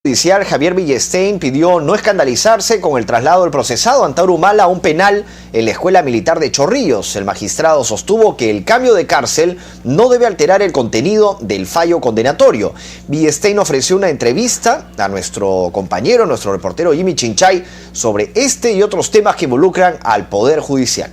Judicial Javier Villestein pidió no escandalizarse con el traslado del procesado Antauro Humala a un penal en la Escuela Militar de Chorrillos. El magistrado sostuvo que el cambio de cárcel no debe alterar el contenido del fallo condenatorio. Villestein ofreció una entrevista a nuestro compañero, nuestro reportero Jimmy Chinchay, sobre este y otros temas que involucran al Poder Judicial.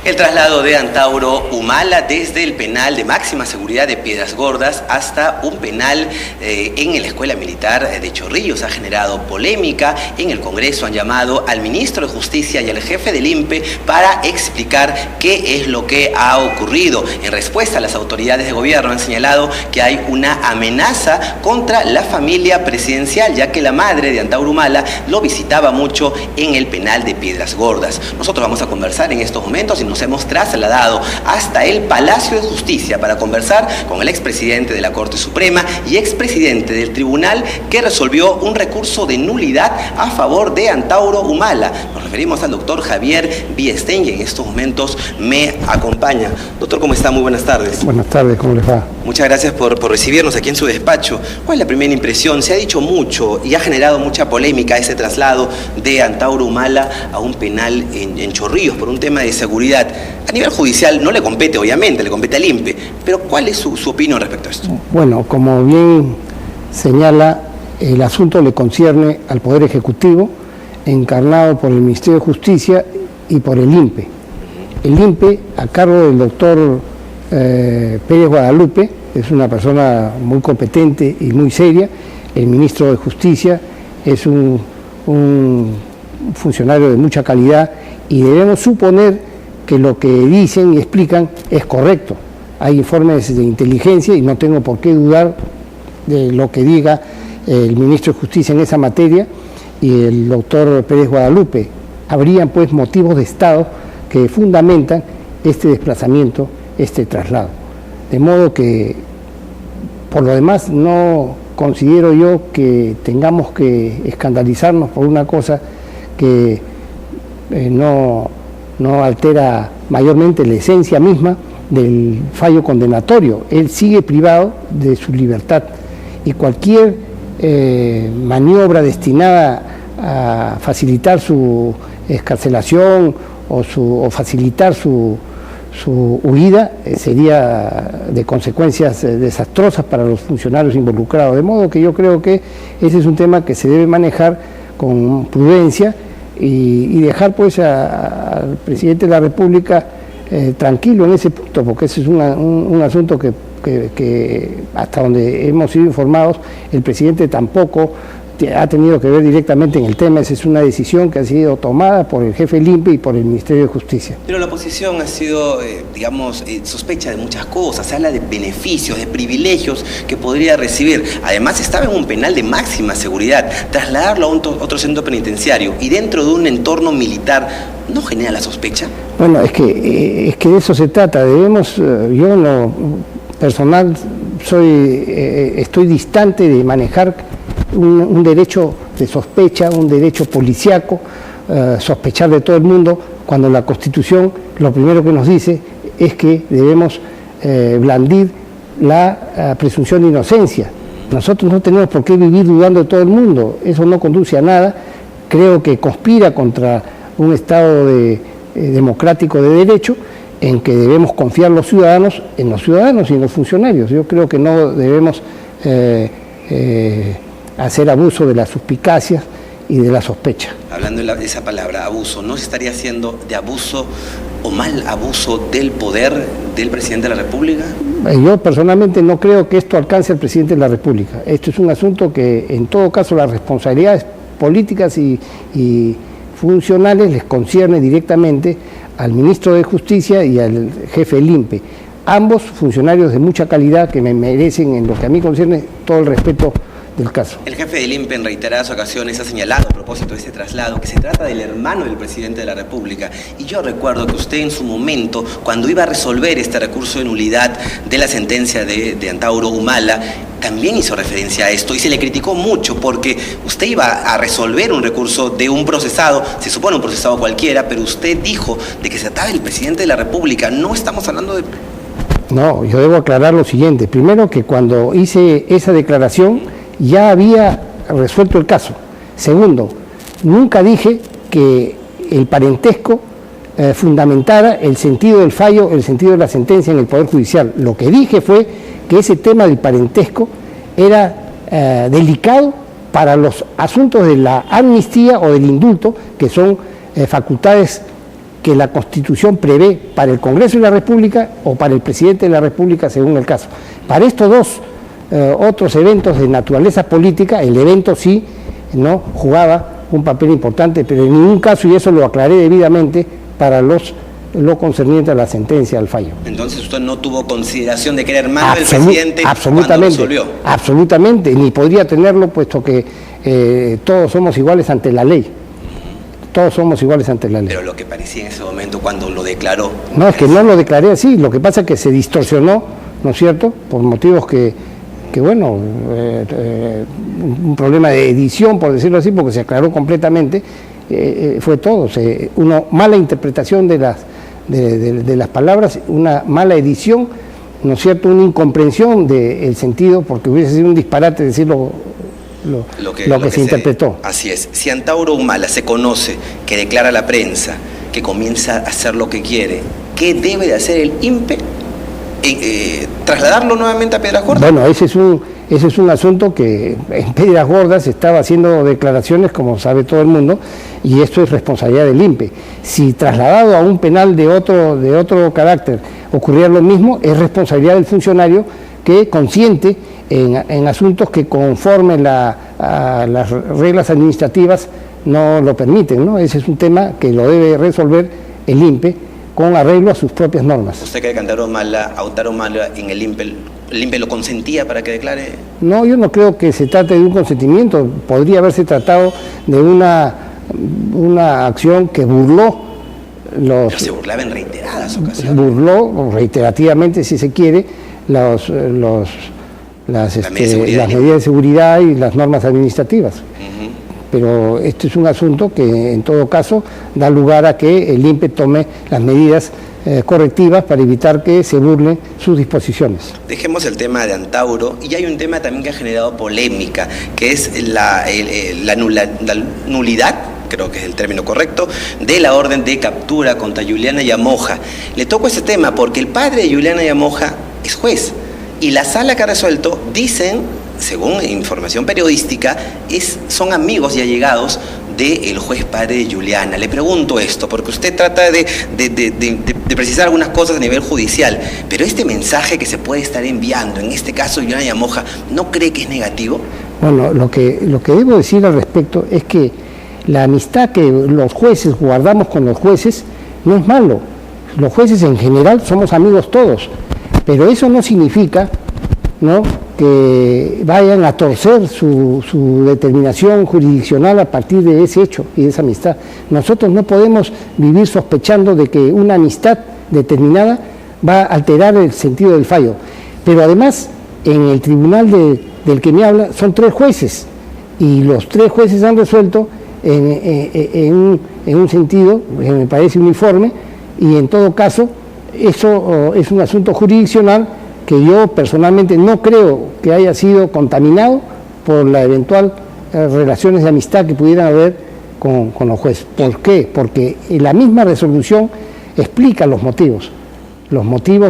El traslado de Antauro Humala desde el penal de máxima seguridad de Piedras Gordas hasta un penal en la Escuela Militar de Chorrillos ha generado polémica. En el Congreso han llamado al ministro de Justicia y al jefe del INPE para explicar qué es lo que ha ocurrido. En respuesta, las autoridades de gobierno han señalado que hay una amenaza contra la familia presidencial, ya que la madre de Antauro Humala lo visitaba mucho en el penal de Piedras Gordas. Nosotros vamos a conversar en estos momentos y nos hemos trasladado hasta el Palacio de Justicia para conversar con el expresidente de la Corte Suprema y expresidente del tribunal que resolvió un recurso de nulidad a favor de Antauro Humala. Nos referimos al doctor Javier Villestein, y en estos momentos me acompaña. Doctor, ¿cómo está? Muy buenas tardes. Buenas tardes, ¿cómo les va? Muchas gracias por recibirnos aquí en su despacho. ¿Cuál es la primera impresión? Se ha dicho mucho y ha generado mucha polémica ese traslado de Antauro Humala a un penal en Chorrillos por un tema de seguridad. A nivel judicial no le compete, obviamente, le compete al INPE, pero ¿cuál es su opinión respecto a esto? Bueno, como bien señala, el asunto le concierne al Poder Ejecutivo, encarnado por el Ministerio de Justicia y por el INPE. El INPE, a cargo del doctor Pérez Guadalupe, es una persona muy competente y muy seria. El ministro de Justicia es un funcionario de mucha calidad y debemos suponer que lo que dicen y explican es correcto. Hay informes de inteligencia y no tengo por qué dudar de lo que diga el ministro de Justicia en esa materia y el doctor Pérez Guadalupe. Habrían pues motivos de Estado que fundamentan este desplazamiento, este traslado. De modo que, por lo demás, no considero yo que tengamos que escandalizarnos por una cosa que no altera mayormente la esencia misma del fallo condenatorio. Él sigue privado de su libertad y cualquier maniobra destinada a facilitar su excarcelación o facilitar su huida sería de consecuencias desastrosas para los funcionarios involucrados. De modo que yo creo que ese es un tema que se debe manejar con prudencia y dejar pues al presidente de la República tranquilo en ese punto, porque ese es un asunto que hasta donde hemos sido informados, el presidente tampoco ha tenido que ver directamente en el tema. Esa es una decisión que ha sido tomada por el jefe del INPE y por el Ministerio de Justicia. Pero la oposición ha sido, sospecha de muchas cosas, se habla de beneficios, de privilegios que podría recibir. Además, estaba en un penal de máxima seguridad. Trasladarlo a otro centro penitenciario y dentro de un entorno militar, ¿no genera la sospecha? Bueno, es que de eso se trata. Debemos, yo en lo personal estoy distante de manejar un derecho de sospecha, un derecho policíaco, sospechar de todo el mundo, cuando la Constitución lo primero que nos dice es que debemos blandir la presunción de inocencia. Nosotros no tenemos por qué vivir dudando de todo el mundo, eso no conduce a nada. Creo que conspira contra un Estado democrático de derecho, en que debemos confiar en los ciudadanos y en los funcionarios. Yo creo que no debemos hacer abuso de las suspicacias y de la sospecha. Hablando de esa palabra, abuso, ¿no se estaría haciendo de abuso o mal abuso del poder del presidente de la República? Yo personalmente no creo que esto alcance al presidente de la República. Esto es un asunto que, en todo caso, las responsabilidades políticas y funcionales les concierne directamente al ministro de Justicia y al jefe del INPE. Ambos funcionarios de mucha calidad que me merecen, en lo que a mí concierne, todo el respeto del caso. El jefe del INPE en reiteradas ocasiones ha señalado a propósito de este traslado que se trata del hermano del presidente de la República, y yo recuerdo que usted en su momento, cuando iba a resolver este recurso de nulidad de la sentencia de Antauro Humala, también hizo referencia a esto y se le criticó mucho porque usted iba a resolver un recurso de un procesado, se supone un procesado cualquiera, pero usted dijo de que se trataba del presidente de la República. No estamos hablando de... No, yo debo aclarar lo siguiente. Primero, que cuando hice esa declaración ya había resuelto el caso. Segundo, nunca dije que el parentesco fundamentara el sentido del fallo, el sentido de la sentencia en el Poder Judicial. Lo que dije fue que ese tema del parentesco era delicado para los asuntos de la amnistía o del indulto, que son facultades que la Constitución prevé para el Congreso de la República o para el Presidente de la República, según el caso. Para estos dos otros eventos de naturaleza política, el evento sí no jugaba un papel importante, pero en ningún caso, y eso lo aclaré debidamente, para lo concerniente a la sentencia, al fallo. Entonces usted no tuvo consideración de que era hermano del presidente cuando resolvió. Absolutamente, ni podría tenerlo, puesto que todos somos iguales ante la ley. Todos somos iguales ante la ley. Pero lo que parecía en ese momento cuando lo declaró... No, es que no lo declaré así, lo que pasa es que se distorsionó, ¿no es cierto?, por motivos que bueno, un problema de edición, por decirlo así, porque se aclaró completamente, fue todo, una mala interpretación de las palabras, una mala edición, ¿no es cierto?, una incomprensión del sentido, porque hubiese sido un disparate decir lo que se interpretó. Así es. Si Antauro Humala se conoce, que declara a la prensa, que comienza a hacer lo que quiere, ¿qué debe de hacer el INPE? ¿Trasladarlo nuevamente a Piedras Gordas? Bueno, ese es un asunto que en Piedras Gordas estaba haciendo declaraciones, como sabe todo el mundo, y esto es responsabilidad del INPE. Si trasladado a un penal de otro carácter ocurriera lo mismo, es responsabilidad del funcionario que consciente en asuntos que conforme a las reglas administrativas no lo permiten, ¿no? Ese es un tema que lo debe resolver el INPE con arreglo a sus propias normas. ¿Usted cree que Antauro Humala en el INPE lo consentía para que declare? No, yo no creo que se trate de un consentimiento. Podría haberse tratado de una acción que burló Pero se burlaba en reiteradas ocasiones. Burló reiterativamente, si se quiere, las medidas de seguridad y las normas administrativas. Pero este es un asunto que en todo caso da lugar a que el INPE tome las medidas correctivas para evitar que se burlen sus disposiciones. Dejemos el tema de Antauro, y hay un tema también que ha generado polémica, que es la nulidad, creo que es el término correcto, de la orden de captura contra Juliana Yamoja. Le toco ese tema porque el padre de Juliana Yamoja es juez, y la sala que ha resuelto, dicen, según información periodística, son amigos y allegados del juez padre de Juliana. Le pregunto esto, porque usted trata de precisar algunas cosas a nivel judicial, pero este mensaje que se puede estar enviando, en este caso Juliana Yamoja, ¿no cree que es negativo? Bueno, lo que debo decir al respecto es que la amistad que los jueces guardamos con los jueces no es malo. Los jueces en general somos amigos todos, pero eso no significa, ¿no?, que vayan a torcer su determinación jurisdiccional a partir de ese hecho y de esa amistad. Nosotros no podemos vivir sospechando de que una amistad determinada va a alterar el sentido del fallo. Pero además, en el tribunal del que me habla, son 3 jueces, y los 3 jueces han resuelto en un sentido que me parece uniforme, y en todo caso, eso es un asunto jurisdiccional que yo personalmente no creo que haya sido contaminado por la eventual relaciones de amistad que pudieran haber con los jueces. ¿Por qué? Porque la misma resolución explica los motivos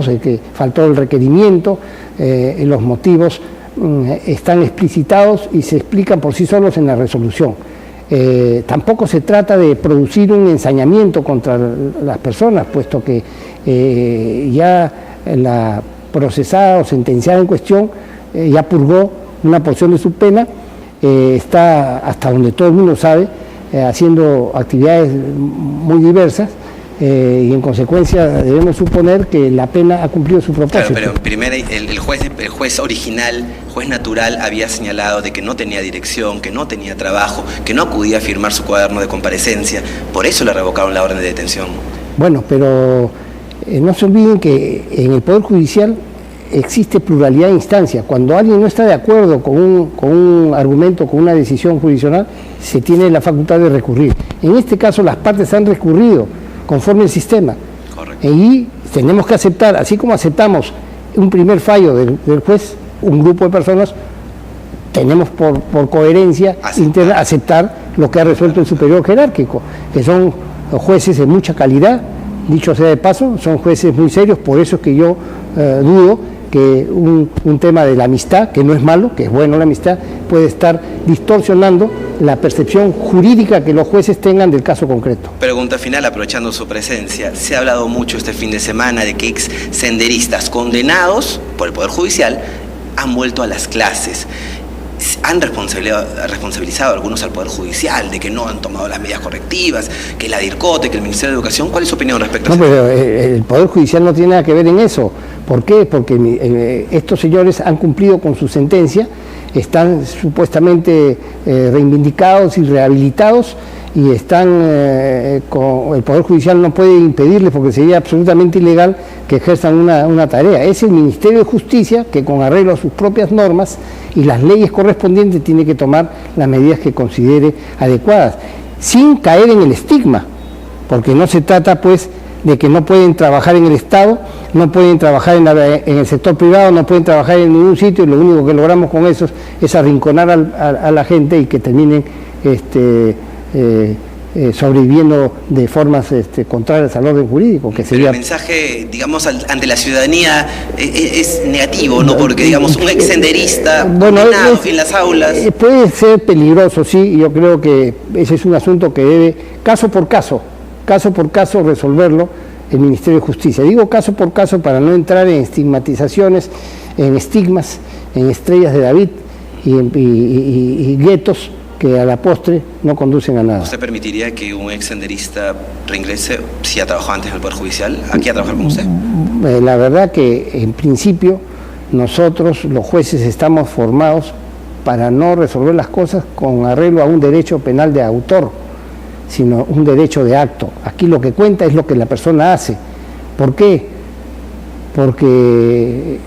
de que faltó el requerimiento, los motivos están explicitados y se explican por sí solos en la resolución. Tampoco se trata de producir un ensañamiento contra las personas, puesto que ya la procesada o sentenciada en cuestión ya purgó una porción de su pena, está, hasta donde todo el mundo sabe, haciendo actividades muy diversas, y en consecuencia debemos suponer que la pena ha cumplido su propósito. Claro, pero primero el juez original, juez natural, había señalado de que no tenía dirección, que no tenía trabajo, que no acudía a firmar su cuaderno de comparecencia, por eso le revocaron la orden de detención. Bueno, pero no se olviden que en el Poder Judicial existe pluralidad de instancias. Cuando alguien no está de acuerdo con un argumento, con una decisión jurisdiccional, se tiene la facultad de recurrir. En este caso las partes han recurrido conforme al sistema. Correcto. Y tenemos que aceptar, así como aceptamos un primer fallo del juez, un grupo de personas tenemos por coherencia interna aceptar lo que ha resuelto el superior jerárquico, que son jueces de mucha calidad, dicho sea de paso, son jueces muy serios. Por eso es que yo dudo que un tema de la amistad, que no es malo, que es bueno la amistad, puede estar distorsionando la percepción jurídica que los jueces tengan del caso concreto. Pregunta final, aprovechando su presencia. Se ha hablado mucho este fin de semana de que ex senderistas condenados por el Poder Judicial han vuelto a las clases. Han responsabilizado a algunos al Poder Judicial de que no han tomado las medidas correctivas, que la DIRCOTE, que el Ministerio de Educación. ¿Cuál es su opinión respecto a eso? No, pero el Poder Judicial no tiene nada que ver en eso. ¿Por qué? Porque estos señores han cumplido con su sentencia, están supuestamente reivindicados y rehabilitados, y están con el Poder Judicial no puede impedirles, porque sería absolutamente ilegal que ejerzan una tarea. Es el Ministerio de Justicia que, con arreglo a sus propias normas y las leyes correspondientes, tiene que tomar las medidas que considere adecuadas, sin caer en el estigma, porque no se trata pues de que no pueden trabajar en el Estado, no pueden trabajar en el sector privado, no pueden trabajar en ningún sitio, y lo único que logramos con eso es arrinconar a la gente y que terminen sobreviviendo de formas contrarias al orden jurídico, que sería... Pero el mensaje, digamos, ante la ciudadanía es negativo, ¿no? Porque, digamos, un ex senderista condenado en las aulas... Puede ser peligroso, sí, y yo creo que ese es un asunto que debe, caso por caso, resolverlo el Ministerio de Justicia. Digo caso por caso para no entrar en estigmatizaciones, en estigmas, en estrellas de David y guetos que a la postre no conducen a nada. ¿Usted permitiría que un ex senderista reingrese, si ha trabajado antes en el Poder Judicial, aquí a trabajar con usted? La verdad que en principio nosotros los jueces estamos formados para no resolver las cosas con arreglo a un derecho penal de autor, sino un derecho de acto. Aquí lo que cuenta es lo que la persona hace. ¿Por qué? Porque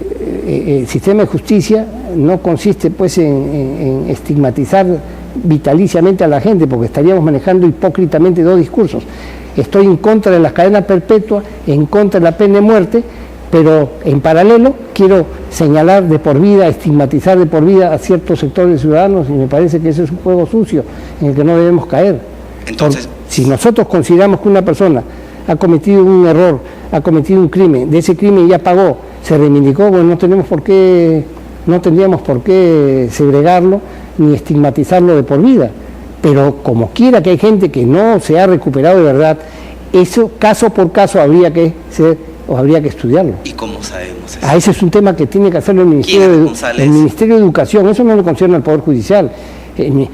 el sistema de justicia no consiste pues en estigmatizar vitaliciamente a la gente, porque estaríamos manejando hipócritamente dos discursos. Estoy en contra de las cadenas perpetuas, en contra de la pena de muerte, pero en paralelo quiero señalar de por vida, estigmatizar de por vida a ciertos sectores de ciudadanos, y me parece que ese es un juego sucio en el que no debemos caer. Entonces, si nosotros consideramos que una persona ha cometido un error, ha cometido un crimen, de ese crimen ya pagó, se reivindicó, bueno, no tendríamos por qué segregarlo ni estigmatizarlo de por vida. Pero como quiera que hay gente que no se ha recuperado de verdad, eso caso por caso habría que estudiarlo. ¿Y cómo sabemos eso? Ese es un tema que tiene que hacerlo el Ministerio de Educación. Eso no le concierne al Poder Judicial. El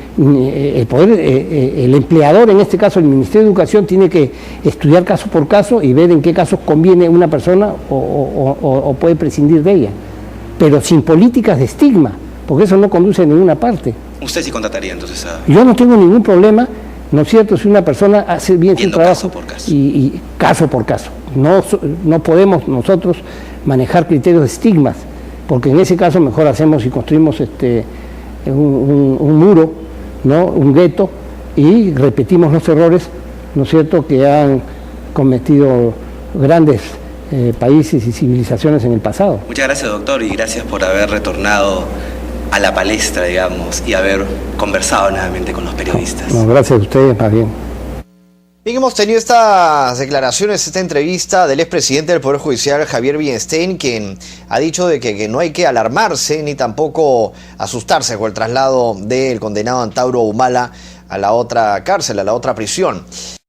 empleador, en este caso el Ministerio de Educación, tiene que estudiar caso por caso y ver en qué casos conviene una persona o puede prescindir de ella, pero sin políticas de estigma, porque eso no conduce a ninguna parte. ¿Usted sí contrataría entonces a...? Yo no tengo ningún problema, ¿no es cierto?, si una persona hace bien su trabajo, caso por caso. Y caso por caso. No podemos nosotros manejar criterios de estigmas, porque en ese caso mejor hacemos y construimos un muro, ¿no?, un gueto, y repetimos los errores, ¿no es cierto?, que han cometido grandes países y civilizaciones en el pasado. Muchas gracias, doctor, y gracias por haber retornado a la palestra, digamos, y haber conversado nuevamente con los periodistas. No, gracias a ustedes, más bien. Bien, hemos tenido estas declaraciones, esta entrevista del expresidente del Poder Judicial, Javier Bienstein, quien ha dicho de que no hay que alarmarse ni tampoco asustarse con el traslado del condenado Antauro Humala a la otra cárcel, a la otra prisión.